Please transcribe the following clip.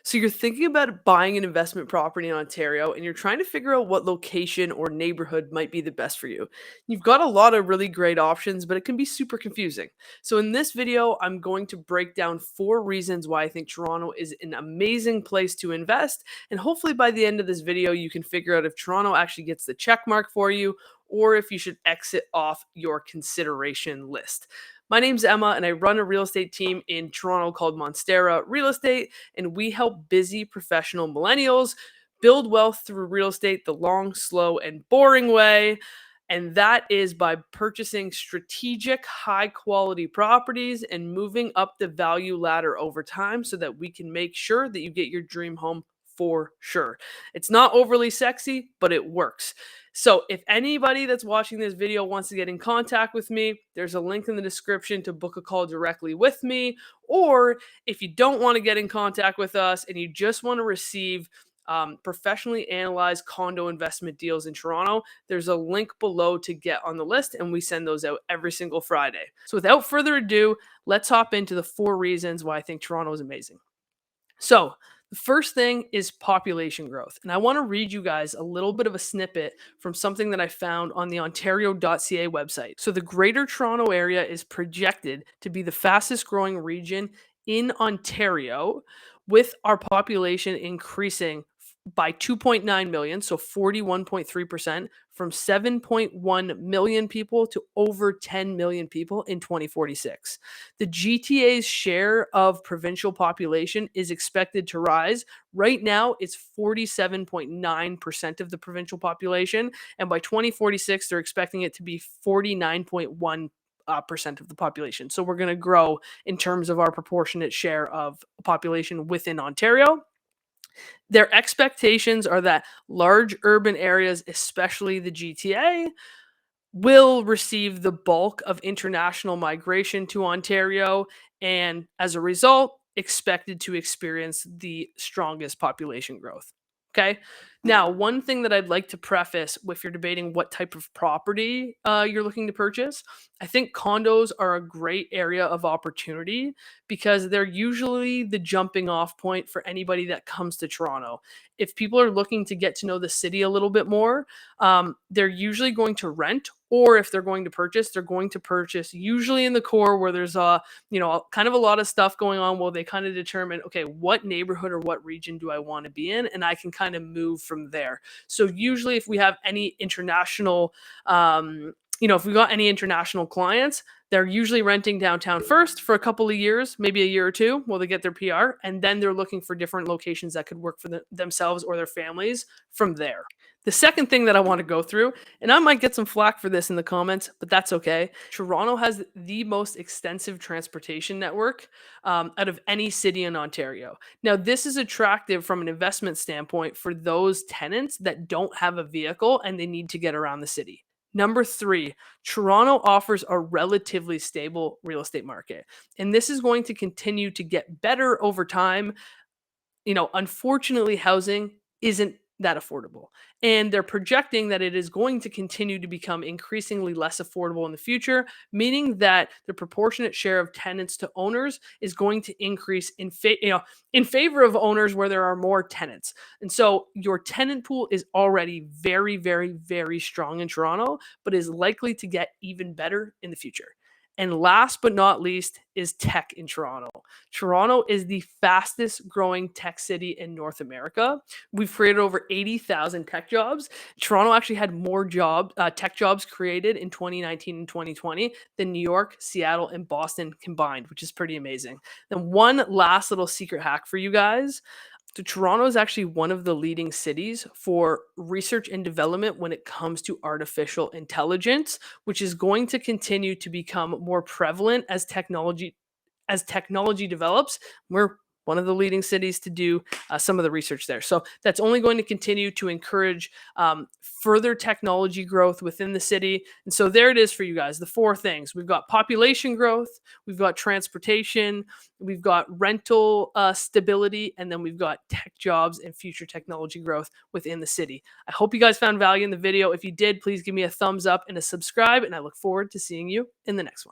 So you're thinking about buying an investment property in Ontario and you're trying to figure out what location or neighborhood might be the best for you. You've got a lot of really great options, but it can be super confusing. So in this video, I'm going to break down 4 reasons why I think Toronto is an amazing place to invest. And hopefully by the end of this video, you can figure out if Toronto actually gets the check mark for you or if you should exit off your consideration list. My name's Emma, and I run a real estate team in Toronto called Monstera Real Estate, and we help busy professional millennials build wealth through real estate the long, slow, and boring way. And that is by purchasing strategic, high quality properties and moving up the value ladder over time so that we can make sure that you get your dream home for sure. It's not overly sexy, but it works. So, if anybody that's watching this video wants to get in contact with me, there's a link in the description to book a call directly with me. Or if you don't want to get in contact with us and you just want to receive professionally analyzed condo investment deals in Toronto, there's a link below to get on the list, and we send those out every single Friday. So, without further ado, let's hop into the 4 reasons why I think Toronto is amazing. So, the first thing is population growth. And I want to read you guys a little bit of a snippet from something that I found on the ontario.ca website. So, the Greater Toronto Area is projected to be the fastest growing region in Ontario, with our population increasing by 2.9 million, so 41.3%, from 7.1 million people to over 10 million people in 2046. The GTA's share of provincial population is expected to rise. Right now, it's 47.9% of the provincial population, and by 2046, they're expecting it to be 49.1% of the population. So we're going to grow in terms of our proportionate share of population within Ontario. Their expectations are that large urban areas, especially the GTA, will receive the bulk of international migration to Ontario, and as a result, expected to experience the strongest population growth. Okay. Now, one thing that I'd like to preface if you're debating what type of property you're looking to purchase, I think condos are a great area of opportunity because they're usually the jumping off point for anybody that comes to Toronto. If people are looking to get to know the city a little bit more, they're usually going to rent, or if they're going to purchase, they're going to purchase usually in the core where there's kind of a lot of stuff going on. Well, they kind of determine, okay, what neighborhood or what region do I want to be in, and I can kind of move from there. So usually, if we have any international, if we got any international clients, they're usually renting downtown first for a couple of years, maybe a year or two, while they get their PR, and then they're looking for different locations that could work for themselves or their families from there. The second thing that I want to go through, and I might get some flack for this in the comments, but that's okay. Toronto has the most extensive transportation network out of any city in Ontario. Now, this is attractive from an investment standpoint for those tenants that don't have a vehicle and they need to get around the city. Number 3, Toronto offers a relatively stable real estate market, and this is going to continue to get better over time. Unfortunately, housing isn't that affordable. And they're projecting that it is going to continue to become increasingly less affordable in the future, meaning that the proportionate share of tenants to owners is going to increase in favor of owners where there are more tenants. And so your tenant pool is already very, very, very strong in Toronto, but is likely to get even better in the future. And last but not least is tech in Toronto. Toronto is the fastest growing tech city in North America. We've created over 80,000 tech jobs. Toronto actually had more tech jobs created in 2019 and 2020 than New York, Seattle, and Boston combined, which is pretty amazing. Then one last little secret hack for you guys. So Toronto is actually one of the leading cities for research and development when it comes to artificial intelligence, which is going to continue to become more prevalent as technology develops. We're one of the leading cities to do some of the research there. So that's only going to continue to encourage further technology growth within the city. And so there it is for you guys, the 4 things. We've got population growth, we've got transportation, we've got rental stability, and then we've got tech jobs and future technology growth within the city. I hope you guys found value in the video. If you did, please give me a thumbs up and a subscribe, and I look forward to seeing you in the next one.